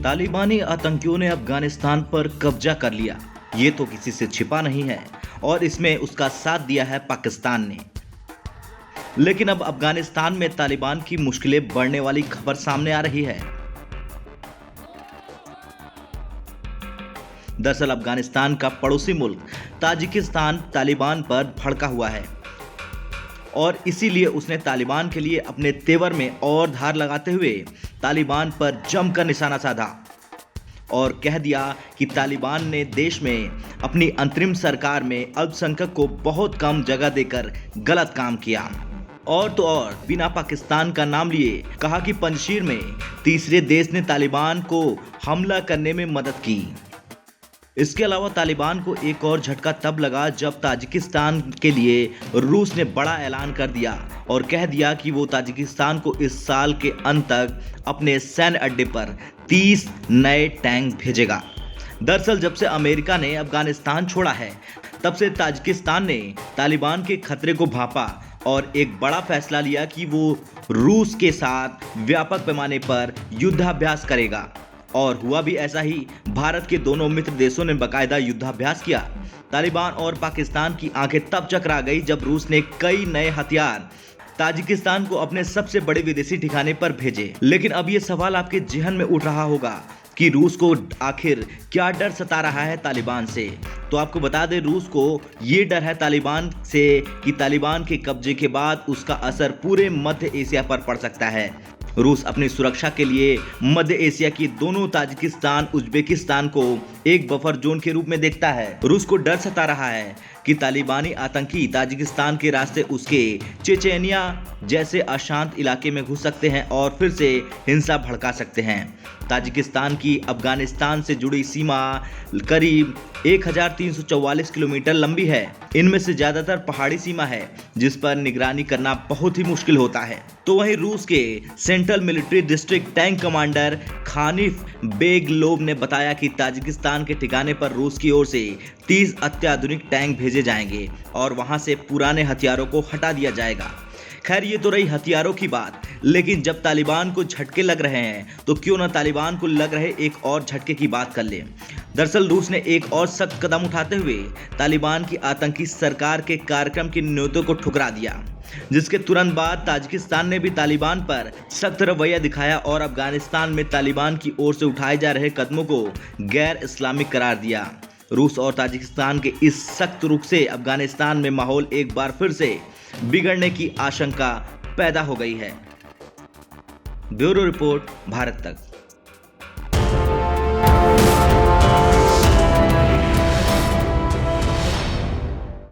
तालिबानी आतंकियों ने अफगानिस्तान पर कब्जा कर लिया, ये तो किसी से छिपा नहीं है और इसमें उसका साथ दिया है पाकिस्तान ने। लेकिन अब अफगानिस्तान में तालिबान की मुश्किलें बढ़ने वाली खबर सामने आ रही है। दरअसल अफगानिस्तान का पड़ोसी मुल्क ताजिकिस्तान तालिबान पर भड़का हुआ है और इसीलिए उसने तालिबान के लिए अपने तेवर में और धार लगाते हुए तालिबान पर जमकर निशाना साधा और कह दिया कि तालिबान ने देश में अपनी अंतरिम सरकार में अल्पसंख्यक को बहुत कम जगह देकर गलत काम किया। और तो और बिना पाकिस्तान का नाम लिए कहा कि पंजशीर में तीसरे देश ने तालिबान को हमला करने में मदद की। इसके अलावा तालिबान को एक और झटका तब लगा जब ताजिकिस्तान के लिए रूस ने बड़ा ऐलान कर दिया और कह दिया कि वो ताजिकिस्तान को इस साल के अंत तक अपने सैन्य अड्डे पर 30 नए टैंक भेजेगा। दरअसल जब से अमेरिका ने अफगानिस्तान छोड़ा है तब से ताजिकिस्तान ने तालिबान के खतरे को भांपा और एक बड़ा फैसला लिया कि वो रूस के साथ व्यापक पैमाने पर युद्धाभ्यास करेगा। और हुआ भी ऐसा ही। भारत के दोनों मित्र देशों ने बाकायदा युद्धाभ्यास किया। तालिबान और पाकिस्तान की आंखें तब चकरा गई जब रूस ने कई नए हथियार ताजिकिस्तान को अपने सबसे बड़े विदेशी ठिकाने पर भेजे। लेकिन अब ये सवाल आपके जहन में उठ रहा होगा कि रूस को आखिर क्या डर सता रहा है तालिबान से। तो आपको बता दें, रूस को ये डर है तालिबान से कि तालिबान के कब्जे के बाद उसका असर पूरे मध्य एशिया पर पड़ सकता है। रूस अपनी सुरक्षा के लिए मध्य एशिया की दोनों ताजिकिस्तान उज्बेकिस्तान को एक बफर जोन के रूप में देखता है। रूस को डर सता रहा है कि तालिबानी आतंकी ताजिकिस्तान के रास्ते उसके चेचेनिया जैसे अशांत इलाके में घुस सकते हैं और फिर से हिंसा भड़का सकते हैं। ताजिकिस्तान की अफगानिस्तान से जुड़ी सीमा करीब 1344 किलोमीटर लंबी है। इनमें से ज्यादातर पहाड़ी सीमा है जिस पर निगरानी करना बहुत ही मुश्किल होता है। तो वहीं रूस के central military district tank commander Khanif Beglov ने बताया कि ताजिकिस्तान के ठिकाने पर रूस की ओर से 30 अत्याधुनिक टैंक भेजे जाएंगे और वहां से पुराने हथियारों को हटा दिया जाएगा। खैर, ये तो रही हथियारों की बात, लेकिन जब तालिबान को झटके लग रहे हैं तो क्यों ना तालिबान को लग रहे एक और झटके की बात कर लें। दरअसल रूस ने एक और सख्त कदम उठाते हुए तालिबान की आतंकी सरकार के कार्यक्रम की नीयतों को ठुकरा दिया, जिसके तुरंत बाद ताजिकिस्तान ने भी तालिबान पर सख्त रवैया दिखाया और अफगानिस्तान में तालिबान की ओर से उठाए जा रहे कदमों को गैर इस्लामिक करार दिया। रूस और ताजिकिस्तान के इस सख्त रुख से अफगानिस्तान में माहौल एक बार फिर से बिगड़ने की आशंका पैदा हो गई है। ब्यूरो रिपोर्ट, भारत तक।